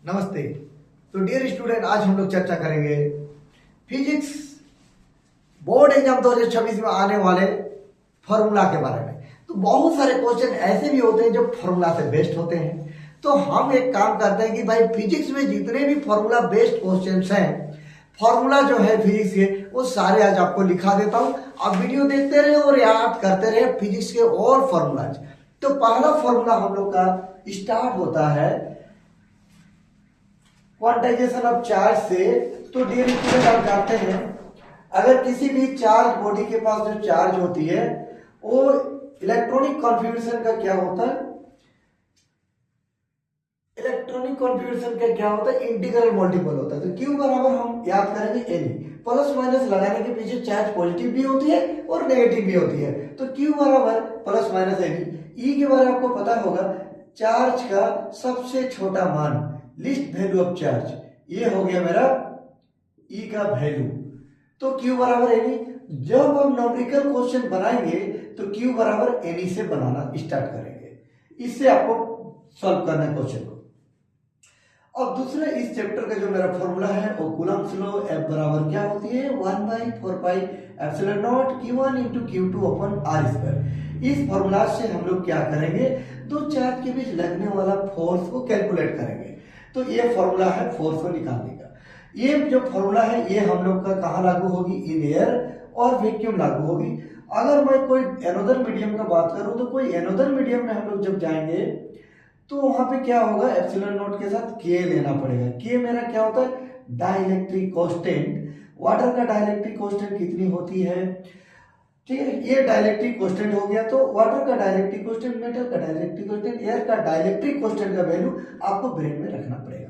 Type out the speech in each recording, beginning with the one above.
नमस्ते। तो dear student, आज हम लोग चर्चा करेंगे फिजिक्स बोर्ड एग्जाम 2026 में आने वाले फॉर्मूला के बारे में। तो बहुत सारे क्वेश्चन ऐसे भी होते हैं जो फॉर्मूला से बेस्ड होते हैं। तो हम एक काम करते हैं कि भाई फिजिक्स में जितने भी फॉर्मूला बेस्ड क्वेश्चंस हैं, फॉर्मूला जो है फिजिक्स के, वो सारे आज आपको लिखा देता हूं। आप वीडियो देखते रहे और याद करते रहे फिजिक्स के और फॉर्मूलाज। तो पहला फॉर्मूला हम लोग का स्टार्ट होता है क्वांटाइजेशन ऑफ चार्ज से। तो डियर स्टूडेंट, आप जानते हैं अगर किसी भी चार्ज बॉडी के पास जो चार्ज होती है वो इलेक्ट्रॉनिक कॉन्फ़िगरेशन का क्या होता है? इलेक्ट्रॉनिक कॉन्फ़िगरेशन का क्या होता है? इंटीग्रल मल्टीपल होता है। तो क्यू बराबर हम याद करेंगे एनी। प्लस माइनस लगाने के पीछे चार्ज पॉजिटिव भी होती है और नेगेटिव भी होती है। तो क्यू बराबर प्लस माइनस एनी। ई के बारे में आपको पता होगा, चार्ज का सबसे छोटा मान, लिस्ट वैल्यू ऑफ चार्ज, ये हो गया मेरा ई का वैल्यू। तो क्यू बराबर एनी। जब हम न्यूमेरिकल क्वेश्चन बनाएंगे तो क्यू बराबर एनी से बनाना स्टार्ट करेंगे। इससे आपको सॉल्व करना है क्वेश्चन को। अब दूसरा इस चैप्टर का जो मेरा फॉर्मूला है वो कूलम्ब्स लॉ, F बराबर क्या होती है? 1/4πε0 Q1 × Q2 अपॉन R²। इस फॉर्मूला से हम लोग क्या करेंगे? दो चार्ज के बीच लगने वाला फोर्स को कैलकुलेट करेंगे। तो ये फॉर्मूला है फोर्स को निकालने का। ये जो फॉर्मूला है ये हम लोग का कहाँ लागू होगी? इन एयर और वैक्यूम लागू होगी। अगर मैं कोई एनोदर मीडियम का बात करूं तो कोई एनोदर मीडियम में हम लोग जब जाएंगे तो वहां पे क्या होगा? एप्सिलॉन नॉट के साथ के लेना पड़ेगा। के मेरा क्या होता है? Dielectric constant. वाटर का डाइलेक्ट्रिक कांस्टेंट कितनी होती है? ठीक है, ये डाइलेक्ट्रिक कांस्टेंट हो गया। तो वाटर का डाइलेक्ट्रिक कांस्टेंट, मेटल का डाइलेक्ट्रिक कांस्टेंट, एयर का डाइलेक्ट्रिक कांस्टेंट का वैल्यू आपको ब्रेन में रखना पड़ेगा।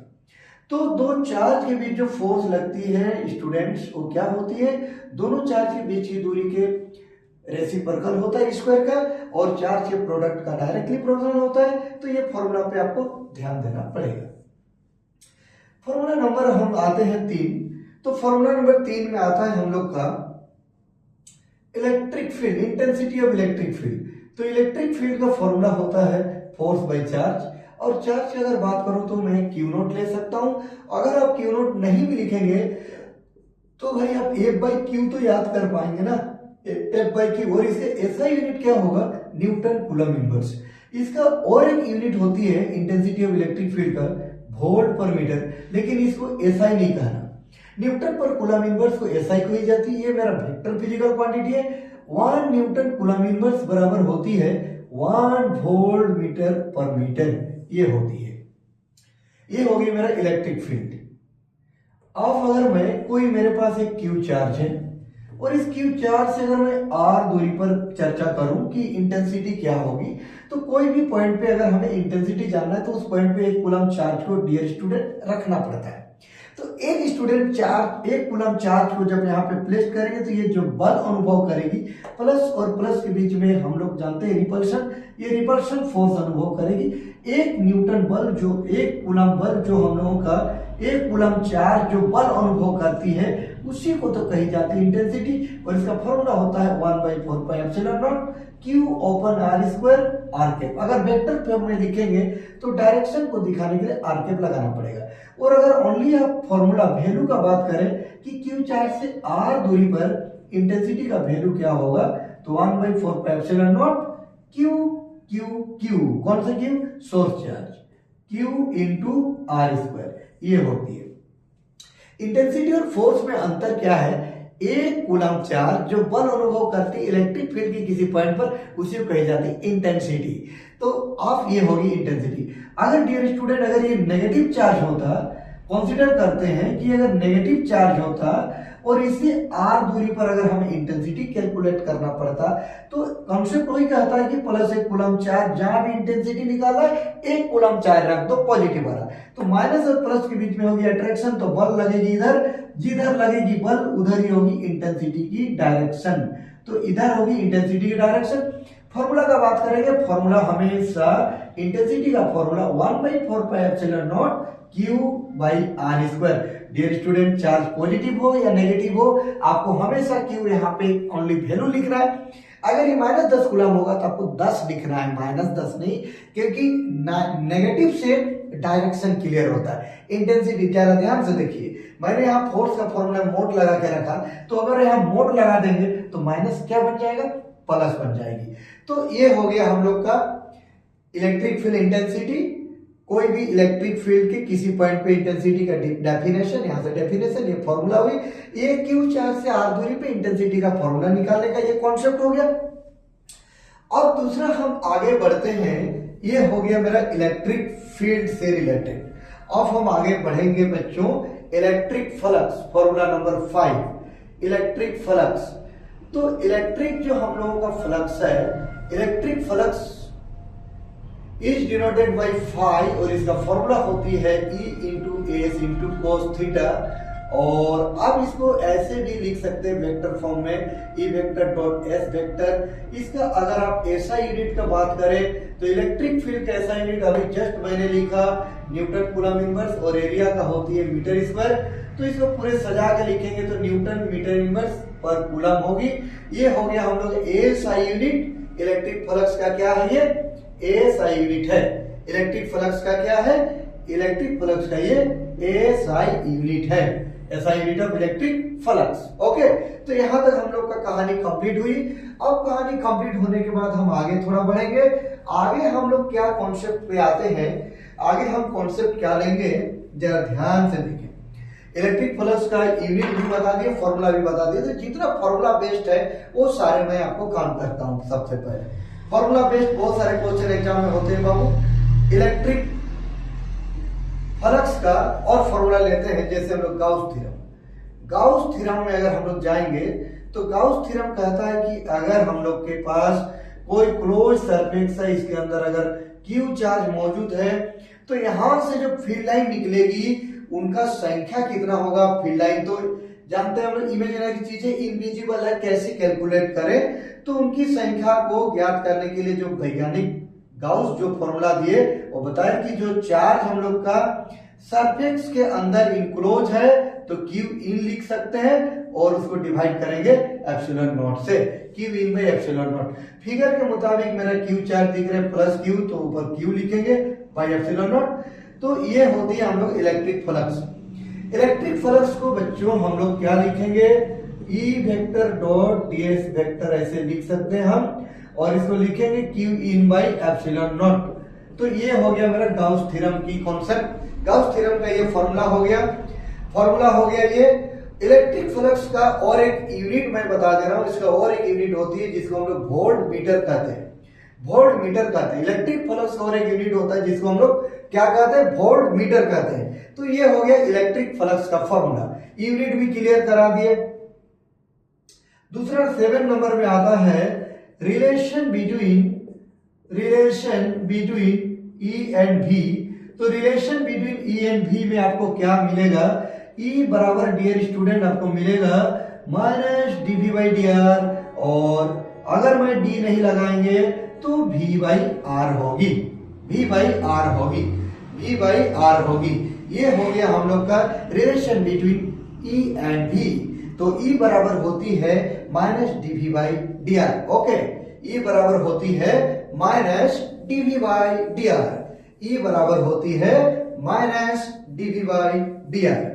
तो दो चार्ज के बीच जो फोर्स लगती है स्टूडेंट्स, वो क्या होती है? दोनों चार्ज के बीच की दूरी के रेसिप्रोकल होता है स्क्वायर का, और चार्ज के प्रोडक्ट का डायरेक्टली प्रोपोर्शनल होता है। तो ये फॉर्मूला पे आपको ध्यान देना पड़ेगा। फॉर्मूला नंबर हम आते हैं 3। तो फॉर्मूला नंबर 3 में आता है हम लोग का electric field, intensity of electric field. तो इलेक्ट्रिक फील्ड का फॉर्मूला होता है फोर्स बाय चार्ज। और चार्ज की अगर बात करूं तो मैं क्यू नोट ले सकता हूं। अगर आप क्यू नोट नहीं भी लिखेंगे तो भाई आप एफ बाई क्यू तो याद कर पाएंगे ना, एफ बाई क्यू। और इसके ऐसा यूनिट क्या होगा? Newton coulomb inverse. इसका और एक यूनिट होती है इंटेंसिटी ऑफ इलेक्ट्रिक फील्ड का, वोल्ट पर मीटर, लेकिन इसको एसआई नहीं कहना। न्यूटन पर कूलम इनवर्स को एसआई कही जाती है। ये मेरा वेक्टर फिजिकल क्वांटिटी है। 1 न्यूटन कूलम इनवर्स बराबर होती है 1 वोल्ट मीटर पर मीटर, ये होती है। ये हो गई मेरा इलेक्ट्रिक फील्ड। अब अगर मैं कोई मेरे पास एक क्यू चार्ज है और इस क्यू चार्ज से अगर मैं आर दूरी पर चर्चा करूं कि इंटेंसिटी क्या होगी, तो कोई भी पॉइंट पे अगर हमें इंटेंसिटी जानना है तो उस पॉइंट पे एक कूलम चार्ज को डियर स्टूडेंट रखना पड़ता है। तो एक स्टूडेंट चार्ज, एक कूलम चार्ज को जब यहाँ पे प्लेस करेंगे तो ये जो बल अनुभव करेगी, प्लस और प्लस के बीच में हम लोग जानते हैं रिपल्शन, ये रिपल्शन फोर्स अनुभव करेगी। एक न्यूटन बल, जो एक कूलम बल जो हम लोगों का, एक कूलम चार्ज जो बल अनुभव करती है उसी को तो कही जाती है इंटेंसिटी। और इसका फॉर्मूला होता है 1/4πε0 Q upon R², R cap. अगर वेक्टर फॉर्म में लिखेंगे तो डायरेक्शन को दिखाने के लिए आर कैप लगाना पड़ेगा। और अगर ओनली आप फॉर्मूला वैल्यू का बात करें कि क्यू चार्ज से आर दूरी पर इंटेंसिटी का वैल्यू क्या होगा, तो 1/4πε0 Q, कौन सा Q? Source charge, Q × R², ये होती है। इंटेंसिटी और फोर्स में अंतर क्या है? एक कूलम चार्ज जो बल अनुभव करती है इलेक्ट्रिक फील्ड की किसी पॉइंट पर, उसी को कही जाती है इंटेंसिटी। तो आप ये होगी इंटेंसिटी। अगर डियर स्टूडेंट, अगर ये नेगेटिव चार्ज होता, कंसीडर करते हैं कि अगर नेगेटिव चार्ज होता और इससे आर दूरी पर अगर हमें इंटेंसिटी कैलकुलेट करना पड़ता, तो कॉन्सेप्ट वही कहता है कि प्लस एक कूलम चार्ज, जहां भी इंटेंसिटी निकाला है एक कूलम चार्ज रख दो पॉजिटिव वाला, तो माइनस और प्लस के बीच में होगी अट्रैक्शन, तो बल लगेगी इधर, जिधर लगेगी बल उधर ही होगी इंटेंसिटी की डायरेक्शन। तो इधर होगी इंटेंसिटी की डायरेक्शन। फॉर्मूला का बात करेंगे, फॉर्मूला हमेशा इंटेंसिटी का formula 1/4πε0 Q/R²। Dear student, charge positive हो या नेगेटिव हो, आपको हमेशा Q यहाँ पे ओनली वैल्यू लिख रहा है। अगर ये -10 कूलम होगा तो आपको 10 लिखना है, -10 नहीं, क्योंकि नेगेटिव से डायरेक्शन क्लियर होता है। इंटेंसिटी क्या, ध्यान से देखिए, मैंने यहाँ फोर्स का फॉर्मूला मोड लगा के रखा, तो अगर यहाँ मोड लगा देंगे तो माइनस क्या बन जाएगा, प्लस बन जाएगी। तो ये हो गया हम लोग का इलेक्ट्रिक फील्ड इंटेंसिटी। कोई भी इलेक्ट्रिक फील्ड के किसी पॉइंट पे इंटेंसिटी का डेफिनेशन, यहाँ से डेफिनेशन, ये फॉर्मूला हुई। ये क्यू चार्ज से आर दूरी पे इंटेंसिटी का फॉर्मूला निकालने का ये कॉन्सेप्ट हो गया। अब दूसरा हम आगे बढ़ते हैं, ये हो गया मेरा इलेक्ट्रिक फील्ड से रिलेटेड। अब हम आगे बढ़ेंगे बच्चों electric flux, formula number 5, electric flux. तो इलेक्ट्रिक जो हम लोगों का फ्लक्स है, electric flux is denoted by phi, और इसका फॉर्मूला होती है E into S into cos theta. और अब इसको ऐसे भी लिख सकते हैं वेक्टर फॉर्म में, E vector dot S vector. इसका अगर आप ऐसा यूनिट का बात करें तो इलेक्ट्रिक फील्ड का ऐसा यूनिट अभी जस्ट मैंने लिखा न्यूटन कूलम इनवर्स, और एरिया का होती है मीटर स्क्वायर। तो इसको पूरे सजा के लिखेंगे तो न्यूटन मीटर इनवर्स पर कूलम होगी। ये हो गया हम लोग एसआई यूनिट। इलेक्ट्रिक फ्लक्स का क्या है, ये एसआई यूनिट है। इलेक्ट्रिक फ्लक्स का क्या है, इलेक्ट्रिक फ्लक्स का ये एसआई यूनिट है, SI unit of electric flux. Okay, तो यहां तक हम लोग का कहानी कंप्लीट हुई। अब कहानी कंप्लीट होने के बाद हम आगे थोड़ा बढ़ेंगे। आगे हम लोग क्या कॉन्सेप्ट पे आते हैं, आगे हम कॉन्सेप्ट क्या लेंगे, जरा ध्यान से देखें। इलेक्ट्रिक फ्लक्स का यूनिट भी बता दिए, फॉर्मूला भी बता दिए। तो जितना फॉर्मूला बेस्ड है वो सारे मैं आपको काम करता हूं। सबसे पहले फॉर्मूला बेस्ड बहुत सारे क्वेश्चन एग्जाम में होते हैं बाबू। इलेक्ट्रिक फ्लक्स का और फॉर्मूला लेते हैं, जैसे हम लोग गाउस थ्योरम। गाउस थ्योरम में अगर हम लोग जाएंगे तो गाउस थ्योरम कहता है कि अगर हम लोग के पास कोई क्लोज सरफेस है, इसके अंदर अगर क्यू चार्ज मौजूद है, तो यहां से जो फील्ड लाइन निकलेगी उनका संख्या कितना होगा। फील्ड लाइन तो जानते हैं हम लोग, इमेजिनरी चीजें इनविजिबल है, कैसे कैलकुलेट करें। तो उनकी संख्या को ज्ञात करने के लिए जो वैज्ञानिक गाउस जो फॉर्मूला दिए वो बताया कि जो चार्ज हम लोग का सरफेस के अंदर इनक्लोज है तो क्यू इन लिख सकते हैं, और उसको डिवाइड करेंगे एप्सिलॉन नॉट से, Q in by epsilon not. Figure के मुताबिक मेरा क्यू चार्ज दिख रहा है प्लस क्यू, तो ऊपर क्यू लिखेंगे बाई एप्सिलॉन नॉट। तो ये होती है हम लोग इलेक्ट्रिक फ्लक्स। इलेक्ट्रिक फ्लक्स को बच्चों हम लोग क्या लिखेंगे, E vector dot DS vector ऐसे लिख सकते हैं हम, और इसको लिखेंगे Q in by epsilon not. तो ये हो गया मेरा गाउस थ्योरम की कॉन्सेप्ट। गाउस थ्योरम का ये फॉर्मूला हो गया, फॉर्मूला हो गया ये। इलेक्ट्रिक फ्लक्स का और एक यूनिट मैं बता दे रहा हूं, इसका और एक यूनिट होती है जिसको हम लोग वोल्ट मीटर कहते हैं। वोल्ट मीटर कहते हैं इलेक्ट्रिक फ्लक्स का और एक यूनिट होता है जिसको हम लोग क्या कहते हैं, वोल्ट मीटर कहते हैं। तो ये हो गया इलेक्ट्रिक फ्लक्स का फॉर्मूला, यूनिट भी क्लियर करा दिए। दूसरा 7 नंबर में आता है रिलेशन बिटवीन ई एंड भी। तो रिलेशन बिटवीन ई एंड भी में आपको क्या मिलेगा, ई बराबर डियर स्टूडेंट आपको मिलेगा minus DV by D R, और अगर मैं डी नहीं लगाएंगे तो भी बाई आर होगी, भी बाई आर होगी, भी बाई आर होगी। ये हो गया हम लोग का रिलेशन बिटवीन ई एंड भी। तो ई बराबर होती है minus DV by D R. Okay, E बराबर होती है minus DV by D R, E बराबर होती है minus DV by D R.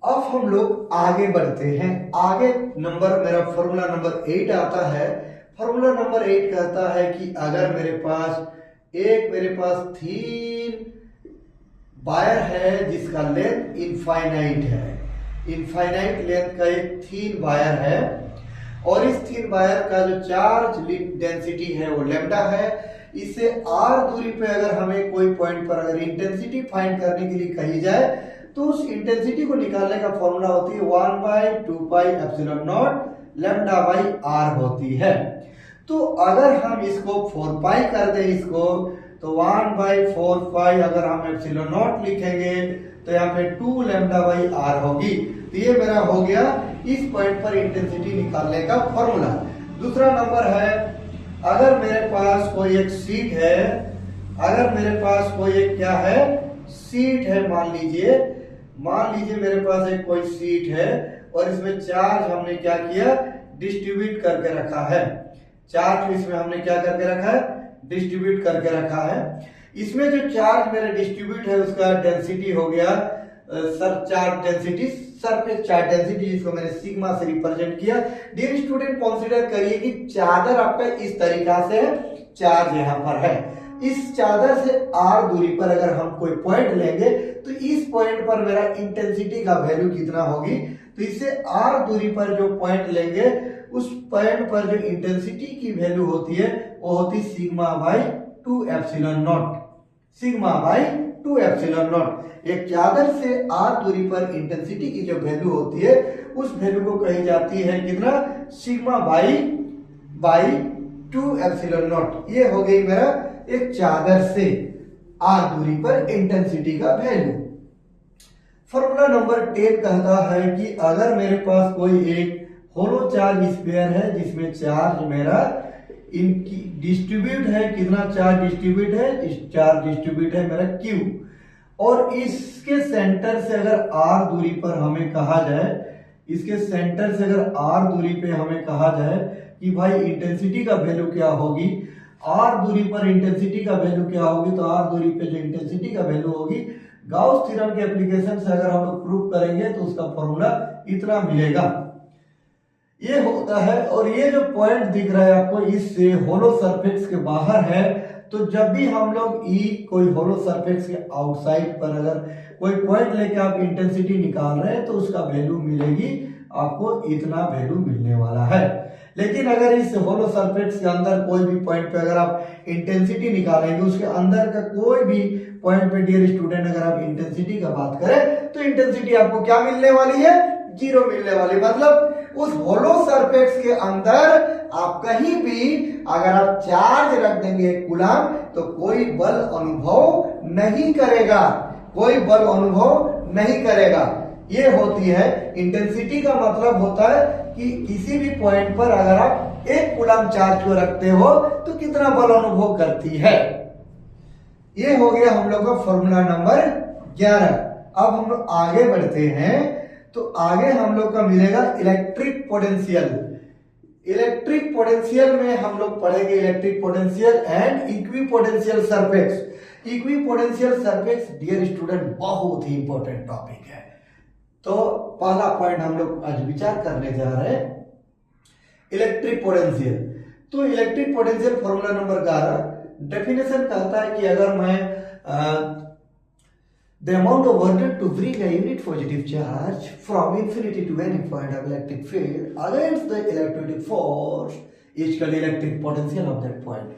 अब हम लोग आगे बढ़ते हैं। आगे नंबर मेरा फॉर्मूला नंबर 8 आता है। फॉर्मूला नंबर 8 कहता है कि अगर मेरे पास थीन वायर है जिसका लेंथ इनफाइनाइट है, इनफाइनाइट लेंथ का एक थीन वायर है, और इस थीन वायर का जो चार्ज डेंसिटी है वो लैम्डा है। इससे आर दूरी पे अगर हमें कोई पॉइंट पर अगर इंटेंसिटी फाइंड करने के लिए कही जाए तो उस इंटेंसिटी को निकालने का फॉर्मूला होती है 1/2 epsilon naught lambda by R होती है। तो अगर हम इसको 4 पाई कर दें इसको, तो 1/4 अगर हम एप्सिलॉन नॉट लिखेंगे तो यहाँ पे 2 लैम्डा बाई आर होगी। तो ये मेरा हो गया इस पॉइंट पर इंटेंसिटी निकालने का फॉर्मूला। दूसरा नंबर है, अगर मेरे पास कोई एक सीट है, अगर मेरे पास कोई एक क्या है, सीट है, मान लीजिए मेरे पास एक कोई सीट है और इसमें चार्ज हमने क्या किया, डिस्ट्रीब्यूट करके रखा है। चार्ज इसमें हमने क्या करके रखा है, डिस्ट्रीब्यूट करके रखा है। इसमें जो चार्ज मेरा डिस्ट्रीब्यूट है उसका डेंसिटी हो गया sir charge density, surface charge density, जिसको मैंने सिग्मा से रिप्रेजेंट किया। डियर स्टूडेंट कंसीडर करिए कि चादर आपका इस तरीका से चार्ज यहाँ पर है। इस चादर से r दूरी पर अगर हम कोई पॉइंट लेंगे तो इस पॉइंट पर मेरा इंटेंसिटी का वैल्यू कितना होगी, तो इससे r दूरी पर जो पॉइंट लेंगे उस पॉइंट पर जो इंटेंसिटी की वैल्यू होती है वो होती sigma by 2 epsilon not, sigma by 2 epsilon not. एक चादर से r दूरी पर इंटेंसिटी की जो वैल्यू होती है उस वैल्यू को कही जाती है कितना, सिग्मा बाई 2 एप्सिलॉन नॉट। ये हो गई मेरा एक चादर से r दूरी पर इंटेंसिटी का वैल्यू। फॉर्मूला नंबर 10 कहता है कि अगर मेरे पास कोई एक होलो चार्ज स्फीयर है जिसमें चार्ज मेरा इनकी डिस्ट्रीब्यूट है, कितना चार्ज डिस्ट्रीब्यूट है, इस चार्ज डिस्ट्रीब्यूट है मेरा Q, और इसके सेंटर से अगर r दूरी पर हमें कहा जाए, इसके सेंटर से अगर r दूरी पे हमें कहा जाए कि भाई इंटेंसिटी का वैल्यू क्या होगी, r दूरी पर इंटेंसिटी का वैल्यू क्या होगी, तो r दूरी पे जो इंटेंसिटी का वैल्यू होगी गाउस थ्योरम के एप्लीकेशन से अगर हम लोग प्रूव करेंगे तो उसका फॉर्मूला इतना मिलेगा। ये होता है, और ये जो पॉइंट दिख रहा है आपको इससे होलो सरफेस के बाहर है, तो जब भी हम लोग कोई होलो सरफेस के आउटसाइड पर अगर कोई पॉइंट लेके आप इंटेंसिटी निकाल रहे हैं तो उसका वैल्यू मिलेगी आपको, इतना वैल्यू मिलने वाला है। लेकिन अगर इस होलो सरफेस के अंदर कोई भी पॉइंट पे अगर आप इंटेंसिटी निकालेंगे, उसके अंदर का कोई भी पॉइंट पे डियर स्टूडेंट अगर आप इंटेंसिटी का बात करें तो इंटेंसिटी आपको क्या मिलने वाली है, 0 मिलने वाली। मतलब उस होलो सरफेस के अंदर आप कहीं भी अगर आप चार्ज रख देंगे कूलम तो कोई बल अनुभव नहीं करेगा, कोई बल अनुभव नहीं करेगा। ये होती है इंटेंसिटी का मतलब होता है कि किसी भी पॉइंट पर अगर आप एक कूलम चार्ज को रखते हो तो कितना बल अनुभव करती है। ये हो गया हम लोग का फॉर्मूला नंबर 11। अब हम लोग आगे बढ़ते हैं तो आगे हम लोग का मिलेगा इलेक्ट्रिक पोटेंशियल। इलेक्ट्रिक पोटेंशियल में हम लोग पढ़ेंगे electric potential and equipotential surface. Equipotential surface dear student बहुत ही इंपॉर्टेंट टॉपिक है। तो पहला पॉइंट हम लोग आज विचार करने जा रहे हैं इलेक्ट्रिक पोटेंशियल। तो electric potential formula number 11 definition कहता है कि अगर मैं the amount of water to bring a unit positive charge from infinity to any point of electric field against the electrostatic force is called electric potential of that point।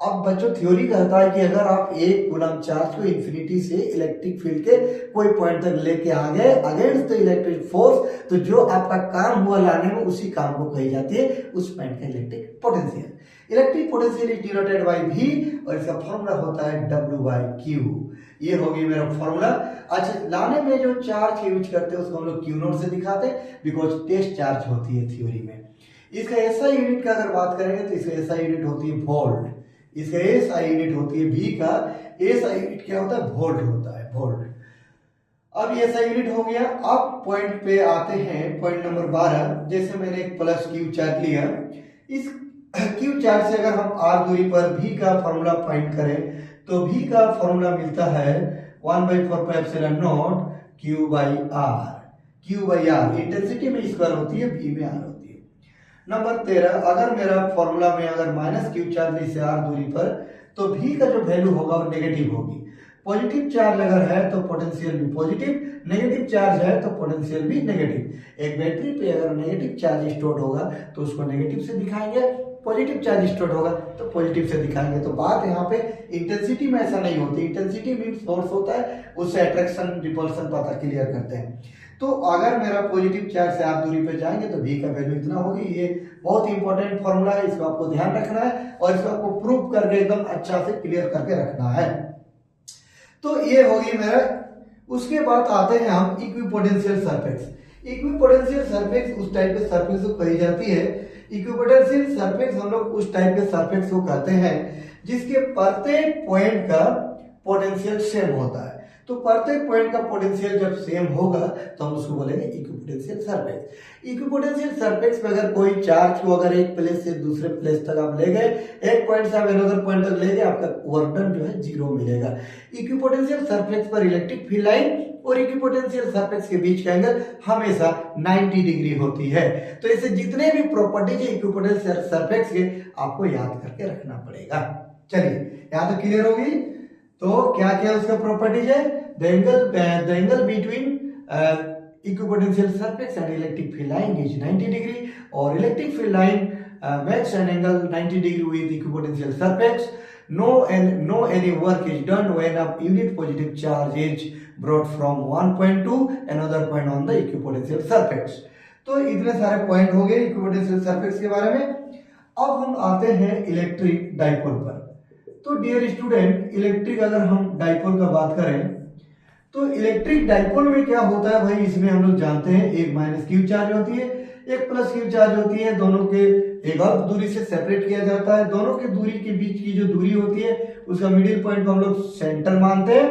अब बच्चों theory कहता है कि अगर आप एक कूलम चार्ज को infinity से इलेक्ट्रिक फील्ड के कोई पॉइंट तक लेके आ गए अगेंस्ट द इलेक्ट्रिक फोर्स, तो जो आपका काम हुआ लाने में उसी काम को कही जाती है उस पॉइंट का electric potential. Electric potential is denoted by V और इसका फॉर्मूला होता है W/Q। ये हो गई मेरा फॉर्मूला। अच्छा, लाने में जो चार्ज यूज करते हैं उसको हम लोग Q नोट से दिखाते हैं बिकॉज टेस्ट चार्ज होती है थ्योरी में। इसका SI यूनिट का अगर बात करेंगे तो इसका SI यूनिट होती है वोल्ट, इसका SI यूनिट होती है V का SI यूनिट क्या होता है, वोल्ट होता है, वोल्ट। अब ये SI यूनिट हो गया। अब पॉइंट पे आते हैं, पॉइंट नंबर 12। जैसे मैंने एक प्लस Q चार्ज लिया, इस Q चार्ज से अगर हम R दूरी पर V का फॉर्मूला फाइंड करें तो V का फॉर्मूला मिलता है 1/4πε0 Q/R। Q/R इंटेंसिटी में स्क्वायर होती है, V में R होती है। नंबर 13, अगर मेरा फॉर्मूला में अगर माइनस Q चार्ज ली से R दूरी पर तो V का जो वैल्यू होगा वो नेगेटिव होगी। पॉजिटिव चार्ज अगर है तो पोटेंशियल भी पॉजिटिव, नेगेटिव चार्ज है तो पोटेंशियल भी नेगेटिव। एक बैटरी पे अगर नेगेटिव चार्ज स्टोर होगा तो उसको नेगेटिव से दिखाएंगे, पॉजिटिव चार्ज स्टोर होगा तो पॉजिटिव से दिखाएंगे। तो बात यहाँ पे इंटेंसिटी में ऐसा नहीं होती। इंटेंसिटी मीन सोर्स होता है, उससे अट्रैक्शन रिपल्सन पता क्लियर करते हैं। तो अगर मेरा पॉजिटिव चार्ज से आप दूरी पे जाएंगे तो V का वैल्यू इतना होगी। ये बहुत इंपॉर्टेंट फॉर्मूला है, इसको आपको ध्यान रखना है और इसको आपको प्रूव करके एकदम अच्छा से क्लियर करके रखना है। तो ये होगी मेरा। उसके बाद आते हैं हम इक्विपोटेंशियल सरफेस। इक्विपोटेंशियल सरफेस उस टाइप के सरफेस को कही जाती है। इक्विपोटेंशियल सरफेस हम लोग उस टाइप के सरफेस को कहते हैं जिसके प्रत्येक पॉइंट का पोटेंशियल सेम होता है। तो प्रत्येक पॉइंट का पोटेंशियल जब सेम होगा तो हम उसको बोलेंगे इक्विपोटेंशियल सरफेस। इक्विपोटेंशियल सरफेस पे अगर कोई चार्ज को अगर एक प्लेस से दूसरे प्लेस तक आप ले गए, एक पॉइंट से आप अनदर पॉइंट तक ले गए, आपका वर्क डन जो है 0 मिलेगा। इक्विपोटेंशियल सरफेस पर इलेक्ट्रिक फील्ड लाइन और इक्विपोटेंशियल सरफेस के बीच का एंगल हमेशा 90 डिग्री होती है। तो ऐसे जितने भी प्रॉपर्टीज है इक्विपोटेंशियल सरफेस के आपको याद करके रखना पड़ेगा। चलिए यहाँ तो क्लियर होगी। तो क्या क्या उसका प्रॉपर्टीज है? The angle between equipotential surface and electric field line is 90 degree और electric field line makes an angle 90 degree with equipotential surface. No any work is done when a unit positive charge is brought from one point to another point on the equipotential surface. तो इतने सारे point हो गए equipotential surface के बारे में। अब हम आते हैं इलेक्ट्रिक डाइपोल पर। तो डियर स्टूडेंट, इलेक्ट्रिक अगर हम डाइपोल का बात करें तो इलेक्ट्रिक डाइपोल में क्या होता है भाई, इसमें हम लोग जानते हैं एक माइनस क्यू चार्ज होती है, एक प्लस क्यू चार्ज होती है। दोनों के एक और दूरी से सेपरेट किया जाता है। दोनों के दूरी के बीच की जो दूरी होती है उसका मिडिल पॉइंट को हम लोग सेंटर मानते हैं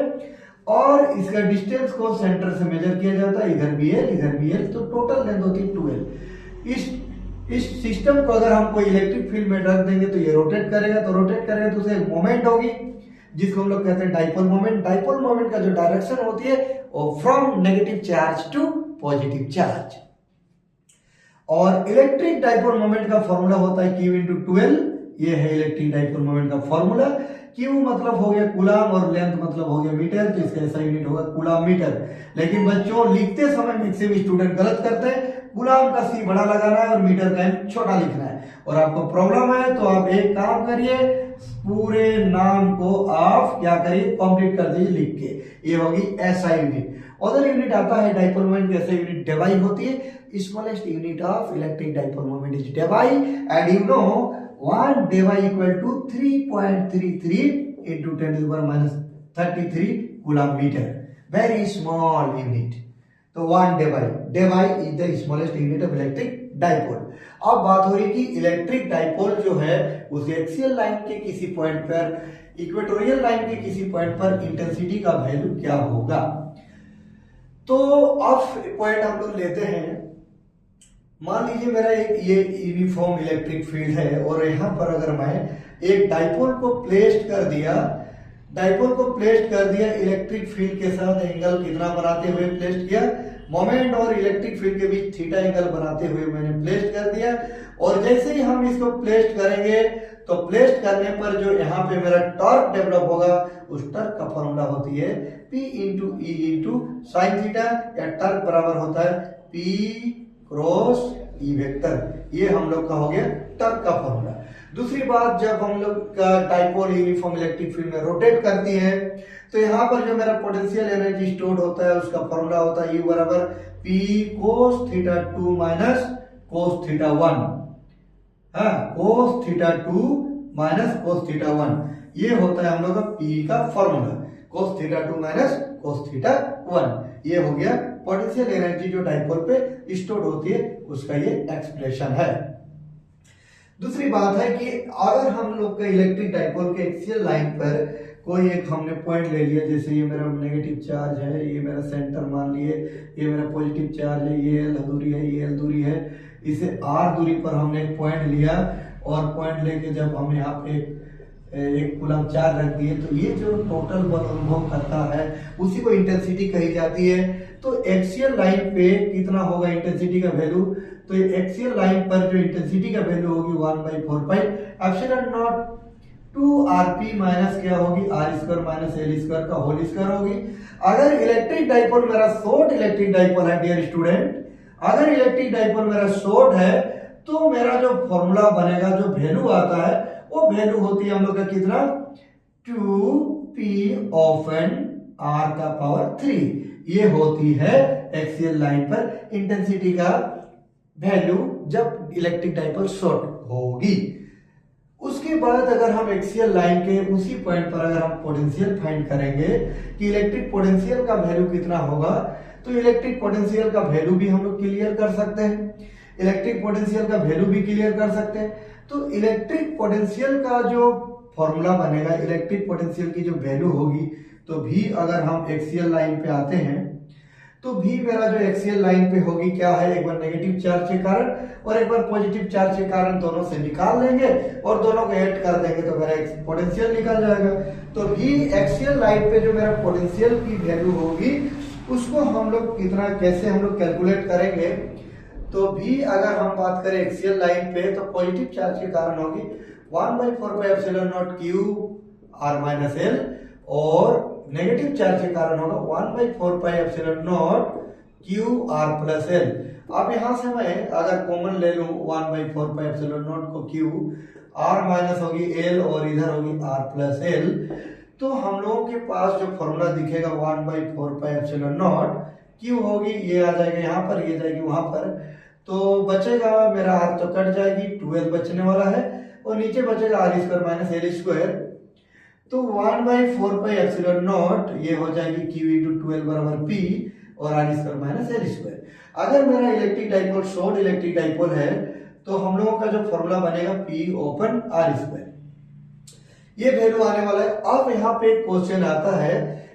और इसका डिस्टेंस को सेंटर से मेजर किया जाता है। इधर भी एल इधर भी एल, तो टोटल लेंथ होती है 2l। इस सिस्टम को अगर हम कोई इलेक्ट्रिक फील्ड में रख देंगे तो ये रोटेट करेगा, तो उसे एक मोमेंट होगी जिसको हम लोग कहते हैं डाइपोल मोमेंट। डाइपोल मोमेंट का जो डायरेक्शन होती है वो from negative charge to positive charge. और इलेक्ट्रिक डाइपोल मोमेंट का फॉर्मूला होता है Q इंटू 12। ये है इलेक्ट्रिक डाइपोल मोमेंट का फॉर्मूला। Q मतलब हो गया कूलम और लेंथ मतलब हो गया मीटर, तो इसका ऐसा यूनिट होगा कूलम मीटर। लेकिन बच्चों लिखते समय मैक्सिमम स्टूडेंट गलत करते हैं, कूलम का C बड़ा लगाना है और मीटर का M छोटा लिखना है। और आपको प्रॉब्लम है तो आप एक काम करिए, पूरे नाम को आप क्या करिए कंप्लीट कर दीजिए लिख के। ये होगी SI यूनिट। अदर यूनिट आता है डाइपोल मोमेंट की, ऐसे यूनिट डेबाई होती है। Smallest unit of electric dipole moment is Debye and you know 1 Debye equal to 3.33 into 10 to the power minus 33 coulomb metre. Very small unit. तो 1 Debye is the smallest unit of electric dipole. अब बात हो रही कि electric dipole जो है उसके axial line के किसी पॉइंट पर, इक्वेटोरियल लाइन के किसी पॉइंट पर इंटेंसिटी का वैल्यू क्या होगा। तो अब पॉइंट हम लोग लेते हैं। मान लीजिए मेरा एक ये यूनिफॉर्म इलेक्ट्रिक फील्ड है और यहां पर अगर मैं एक डाइपोल को प्लेस्ड कर दिया, इलेक्ट्रिक फील्ड के साथ एंगल कितना बनाते हुए प्लेस्ड किया, मोमेंट और इलेक्ट्रिक फील्ड के बीच थीटा एंगल बनाते हुए मैंने प्लेस्ड कर दिया। और जैसे ही हम इसको प्लेस्ड करेंगे तो प्लेस्ड करने पर जो यहाँ पे मेरा टॉर्क डेवलप होगा, उस टॉर्क का फॉर्मूला होती है P into E into sine theta, या टॉर्क बराबर होता है P क्रॉस ई वेक्टर। ये हम लोग का हो गया टॉर्क का फॉर्मूला। दूसरी बात, जब हम लोग का डाइपोल यूनिफॉर्म इलेक्ट्रिक फील्ड में रोटेट करती है तो यहाँ पर जो मेरा पोटेंशियल एनर्जी स्टोर्ड होता है उसका फॉर्मूला होता है U बराबर P cos theta 2 minus cos theta 1। cos theta 2 minus cos theta 1, ये होता है हम लोग का P का formula. cos theta 2 minus cos theta 1, ये हो गया पोटेंशियल एनर्जी जो डाइपोल पे स्टोर्ड होती है उसका ये एक्सप्रेशन है। दूसरी बात है कि अगर हम लोग का इलेक्ट्रिक डाइपोल के एक्सियल लाइन पर कोई एक हमने पॉइंट ले लिया, जैसे ये मेरा नेगेटिव चार्ज है, ये मेरा सेंटर मान लिए, ये मेरा पॉजिटिव चार्ज है, ये L दूरी है, ये L दूरी है, इसे R दूरी पर हमने एक पॉइंट लिया और पॉइंट लेके जब हम यहाँ पे एक कूलम चार्ज रख दिए तो ये जो टोटल बल अनुभव करता है उसी को इंटेंसिटी कही जाती है। तो एक्सियल लाइन पे कितना होगा इंटेंसिटी का वैल्यू, तो एक्सियल लाइन पर जो इंटेंसिटी का वैल्यू होगी 1/4 pi epsilon not 2rp minus क्या होगी r square minus l square का होल स्क्वायर होगी। अगर इलेक्ट्रिक डाइपोल मेरा शॉर्ट इलेक्ट्रिक डाइपोल है डियर स्टूडेंट, अगर इलेक्ट्रिक डाइपोल मेरा शॉर्ट है तो मेरा जो फॉर्मूला बनेगा, जो वैल्यू आता है वो वैल्यू होती है हम लोग का कितना 2p ऑफ एन r का पावर 3। ये होती है एक्सियल लाइन पर इंटेंसिटी का वैल्यू जब इलेक्ट्रिक डाइपोल शॉर्ट होगी। उसके बाद अगर हम एक्सियल लाइन के उसी पॉइंट पर अगर हम पोटेंशियल फाइंड करेंगे कि इलेक्ट्रिक पोटेंशियल का वैल्यू कितना होगा, तो इलेक्ट्रिक पोटेंशियल का वैल्यू भी हम लोग क्लियर कर सकते हैं, इलेक्ट्रिक पोटेंशियल का वैल्यू भी क्लियर कर सकते हैं। तो इलेक्ट्रिक पोटेंशियल का जो फॉर्मूला बनेगा, इलेक्ट्रिक पोटेंशियल की जो वैल्यू होगी तो भी अगर हम एक्सियल लाइन पे आते हैं तो भी मेरा जो एक्सियल लाइन पे होगी क्या है, एक बार नेगेटिव चार्ज के कारण और एक बार पॉजिटिव चार्ज के कारण दोनों से निकाल लेंगे और दोनों को ऐड कर देंगे तो मेरा पोटेंशियल निकल जाएगा। तो भी एक्सियल लाइन पे जो मेरा पोटेंशियल की वैल्यू होगी उसको हम लोग कितना कैसे हम लोग कैलकुलेट करेंगे। तो भी अगर हम बात करें एक्सियल लाइन पे तो पॉजिटिव चार्ज के कारण होगी 1/4πε0 Q r माइनस एल और नेगेटिव चार्ज के कारण होगा 1/4πε0 Q r प्लस एल। अब यहां से मैं अगर कॉमन ले लूं 1/4πε0 को Q r माइनस होगी एल और इधर होगी r प्लस एल, तो हम लोगों के पास जो फॉर्मूला दिखेगा 1/4πε0 Q होगी ये आ जाएगा यहाँ पर, ये जाएगी वहां पर, तो बचेगा मेरा r तो कट जाएगी 12 बचने वाला है और नीचे बचेगा r² माइनस एल स्क्वायर। तो 1/4πε0 ये हो जाएगी Q × 12 बराबर P और r² माइनस एल स्क्वायर। अगर मेरा electric dipole short electric dipole है तो हम लोगों का जो फॉर्मूला बनेगा P ओपन r², ये वैल्यू आने वाला है। अब यहाँ पे एक क्वेश्चन आता है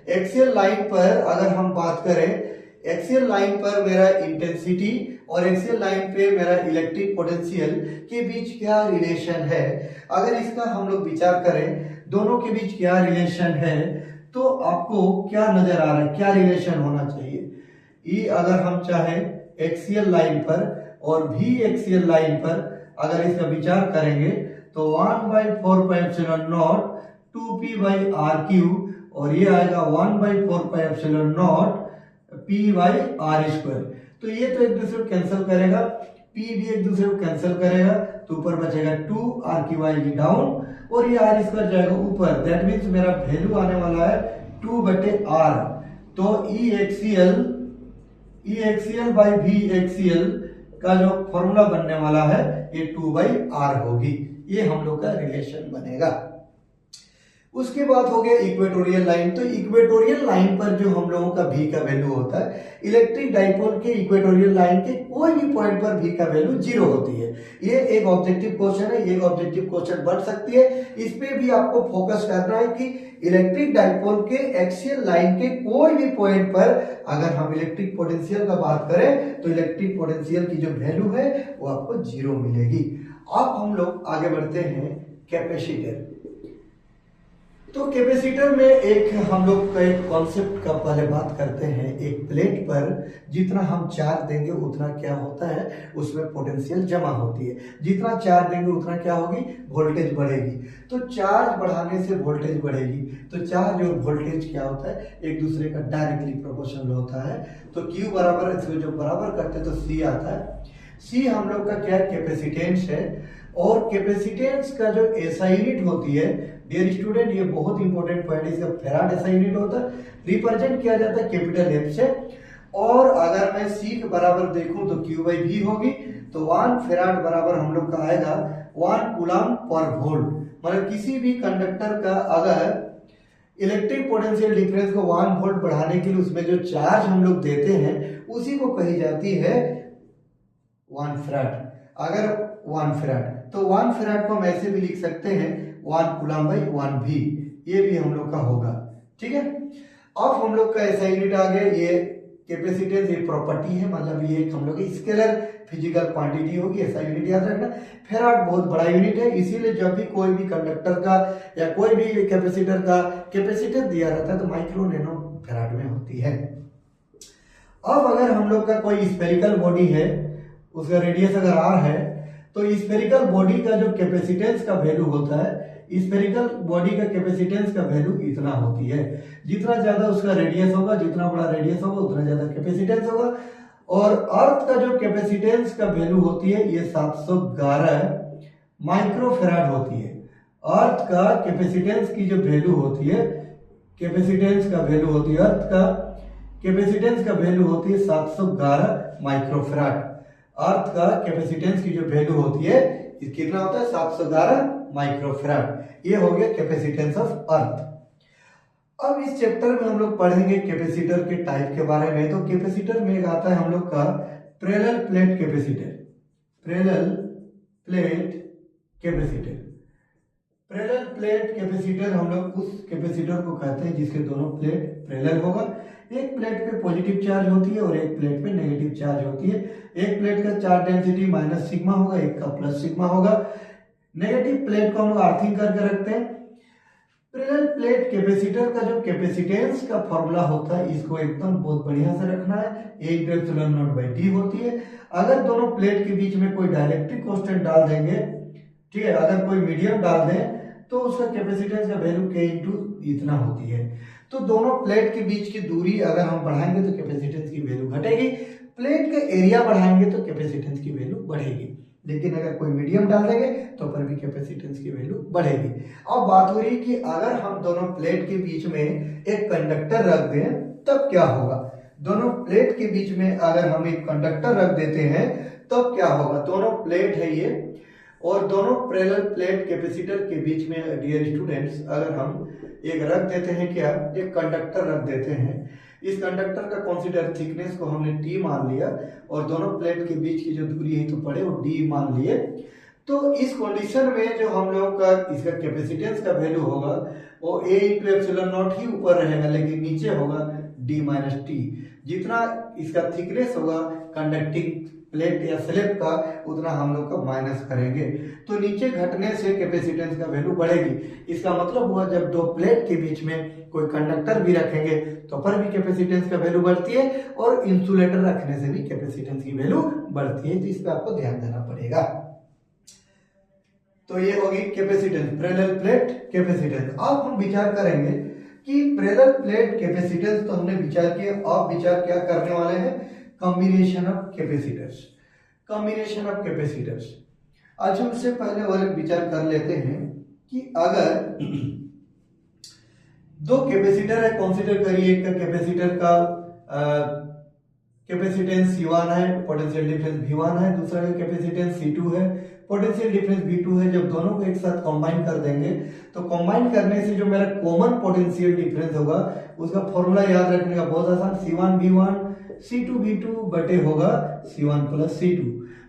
एक्सियल लाइन पर, अगर हम बात करें एक्सियल लाइन पर मेरा इंटेंसिटी और एक्सियल लाइन पे मेरा इलेक्ट्रिक पोटेंशियल के बीच क्या रिलेशन है, अगर इसका हम लोग विचार करें दोनों के बीच क्या रिलेशन है तो आपको क्या नजर आ रहा है, क्या रिलेशन होना चाहिए। ई अगर हम चाहें एक्सियल लाइन पर और भी एक्सियल लाइन पर अगर इसका विचार करेंगे तो 1/4πε0 2p/r³ और ये आएगा 1/4πε0 p/r²। तो ये तो एक दूसरे को कैंसिल करेगा, p भी एक दूसरे को कैंसिल करेगा, तो ऊपर बचेगा 2, r³ आएगी डाउन और ये r² जाएगा ऊपर। दैट मीन्स मेरा वैल्यू आने वाला है 2/r। तो E axial by V axial का जो फॉर्मूला बनने वाला है ये 2/r होगी, ये हम लोग का रिलेशन बनेगा। उसके बाद हो गया इक्वेटोरियल लाइन। तो इक्वेटोरियल लाइन पर जो हम लोगों का भी का वैल्यू होता है, इलेक्ट्रिक डाइपोल के इक्वेटोरियल लाइन के कोई भी पॉइंट पर भी का वैल्यू 0 होती है। ये एक ऑब्जेक्टिव क्वेश्चन है, ये ऑब्जेक्टिव क्वेश्चन बन सकती है। इस पे भी आपको फोकस करना है कि इलेक्ट्रिक डाइपोल के एक्सियल लाइन के कोई भी पॉइंट पर अगर हम इलेक्ट्रिक पोटेंशियल का बात करें तो इलेक्ट्रिक पोटेंशियल की जो वैल्यू है वो आपको 0 मिलेगी। अब हम लोग आगे बढ़ते हैं कैपेसिटर। तो कैपेसिटर में एक हम लोग का एक कॉन्सेप्ट का पहले बात करते हैं। एक प्लेट पर जितना हम चार्ज देंगे उतना क्या होता है, उसमें पोटेंशियल जमा होती है। जितना चार्ज देंगे उतना क्या होगी, वोल्टेज बढ़ेगी। तो चार्ज बढ़ाने से वोल्टेज बढ़ेगी। तो चार्ज और वोल्टेज क्या होता है, एक दूसरे का डायरेक्टली प्रोपोर्शनल होता है। तो Q बराबर, इसमें जो बराबर करते हैं तो C आता है। C हम लोग का क्या कैपेसिटेंस है और कैपेसिटेंस का जो SI यूनिट होती है, डियर स्टूडेंट ये बहुत इंपॉर्टेंट पॉइंट है, इसका फैराड SI यूनिट होता है, रिप्रेजेंट किया जाता है कैपिटल F से। और अगर मैं C के बराबर देखूं तो Q/V होगी। तो 1 फैराड बराबर हम लोग का आएगा 1 कूलम पर वोल्ट। मतलब किसी भी कंडक्टर का अगर इलेक्ट्रिक पोटेंशियल डिफरेंस को 1 वोल्ट बढ़ाने के लिए उसमें जो चार्ज हम लोग देते हैं उसी को कही जाती है 1 फैराड। अगर 1 फैराड, तो 1 फैराड को हम ऐसे भी लिख सकते हैं 1 कूलम/1V, ये भी हम लोग का होगा। ठीक है, अब हम लोग का ऐसा यूनिट आ गया, ये कैपेसिटेंस एक प्रॉपर्टी है, मतलब ये हम लोग स्केलर फिजिकल क्वांटिटी होगी, ऐसा यूनिट याद रखना। फैराड बहुत बड़ा यूनिट है, इसीलिए जब भी कोई भी कंडक्टर का या कोई भी कैपेसिटर का कैपेसिटेंस दिया रहता है तो माइक्रो नैनो फैराड में होती है। अब अगर हम लोग का कोई स्फेरिकल बॉडी है, उसका रेडियस अगर r है, तो स्फेरिकल बॉडी का जो कैपेसिटेंस का वैल्यू होता है, स्फेरिकल बॉडी का कैपेसिटेंस का वैल्यू इतना होती है। जितना ज्यादा उसका रेडियस होगा, जितना बड़ा रेडियस होगा उतना ज्यादा कैपेसिटेंस होगा। और अर्थ का जो कैपेसिटेंस का वैल्यू होती है ये 711 माइक्रोफैराड होती है। अर्थ का कैपेसिटेंस की जो वैल्यू होती है, कैपेसिटेंस का वैल्यू होती है, अर्थ का कैपेसिटेंस का वैल्यू होती है 711 माइक्रोफैराड। अर्थ का कैपेसिटेंस की जो वैल्यू होती है कितना होता है, 711 माइक्रोफैराड। ये हो गया कैपेसिटेंस ऑफ अर्थ। अब इस चैप्टर में हम लोग पढ़ेंगे कैपेसिटर के टाइप के बारे में। तो कैपेसिटर में एक आता है हम लोग का parallel plate capacitor. Parallel plate capacitor, parallel plate capacitor हम लोग उस कैपेसिटर को कहते हैं जिसके दोनों प्लेट पैरेलल होगा। एक प्लेट पे पॉजिटिव चार्ज होती है और एक प्लेट पे नेगेटिव चार्ज होती है। एक प्लेट का चार्ज डेंसिटी माइनस सिग्मा होगा, एक का प्लस सिग्मा होगा। नेगेटिव प्लेट को हम लोग अर्थिंग करके रखते हैं। पैरेलल प्लेट कैपेसिटर का जो कैपेसिटेंस का फॉर्मूला होता है इसको एकदम बहुत बढ़िया से रखना है। A/ε0/d होती है। अगर दोनों प्लेट के बीच में कोई डाइलेक्ट्रिक कांस्टेंट डाल देंगे, ठीक है, अगर कोई मीडियम डाल दें तो उसका कैपेसिटेंस का वैल्यू K इंटू इतना होती है। तो दोनों प्लेट के बीच की दूरी अगर हम बढ़ाएंगे तो कैपेसिटेंस की वैल्यू घटेगी, प्लेट का एरिया बढ़ाएंगे तो कैपेसिटेंस की वैल्यू बढ़ेगी। लेकिन अगर कोई मीडियम डाल देंगे तो पर भी कैपेसिटेंस की वैल्यू बढ़ेगी। अब बात हो रही है कि अगर हम दोनों प्लेट के बीच में एक कंडक्टर रख दें तब क्या होगा। दोनों प्लेट के बीच में अगर हम एक कंडक्टर रख देते हैं तब क्या होगा। दोनों प्लेट है ये और दोनों पैरेलल प्लेट कैपेसिटर के बीच में डियर स्टूडेंट्स अगर हम एक रख देते हैं, क्या एक कंडक्टर रख देते हैं, इस कंडक्टर का कंसीडर थिकनेस को हमने T मान लिया और दोनों प्लेट के बीच की जो दूरी है तो पड़े वो D मान लिए। तो इस कंडीशन में जो हम लोग का इसका कैपेसिटेंस का वैल्यू होगा वो A/ε0 ही ऊपर रहेगा लेकिन नीचे होगा D-T। जितना इसका थिकनेस होगा कंडक्टिंग प्लेट या स्लैब का उतना हम लोग का माइनस करेंगे, तो नीचे घटने से कैपेसिटेंस का वैल्यू बढ़ेगी। इसका मतलब हुआ जब दो प्लेट के बीच में कोई कंडक्टर भी रखेंगे तो पर भी कैपेसिटेंस का वैल्यू बढ़ती है और इंसुलेटर रखने से भी कैपेसिटेंस की वैल्यू बढ़ती है। तो इस पर आपको ध्यान देना पड़ेगा। तो ये होगी कैपेसिटेंस, पैरेलल प्लेट कैपेसिटेंस। अब हम विचार करेंगे कि पैरेलल प्लेट कैपेसिटेंस तो हमने विचार किया, अब विचार क्या करने वाले हैं, combination of capacitors. Combination of capacitors आज हम इससे पहले और एक विचार कर लेते हैं कि अगर दो कैपेसिटर है, कंसीडर करिए एक का कैपेसिटर का कैपेसिटेंस C1 है, पोटेंशियल डिफरेंस V1 है, दूसरा का कैपेसिटेंस C2 है, पोटेंशियल डिफरेंस V2 है। जब दोनों को एक साथ कंबाइन कर देंगे तो कंबाइन करने से जो मेरा कॉमन पोटेंशियल डिफरेंस होगा उसका फॉर्मूला याद रखने का बहुत आसान, C1 V1 C2 V2 बटे होगा C1 प्लस C2।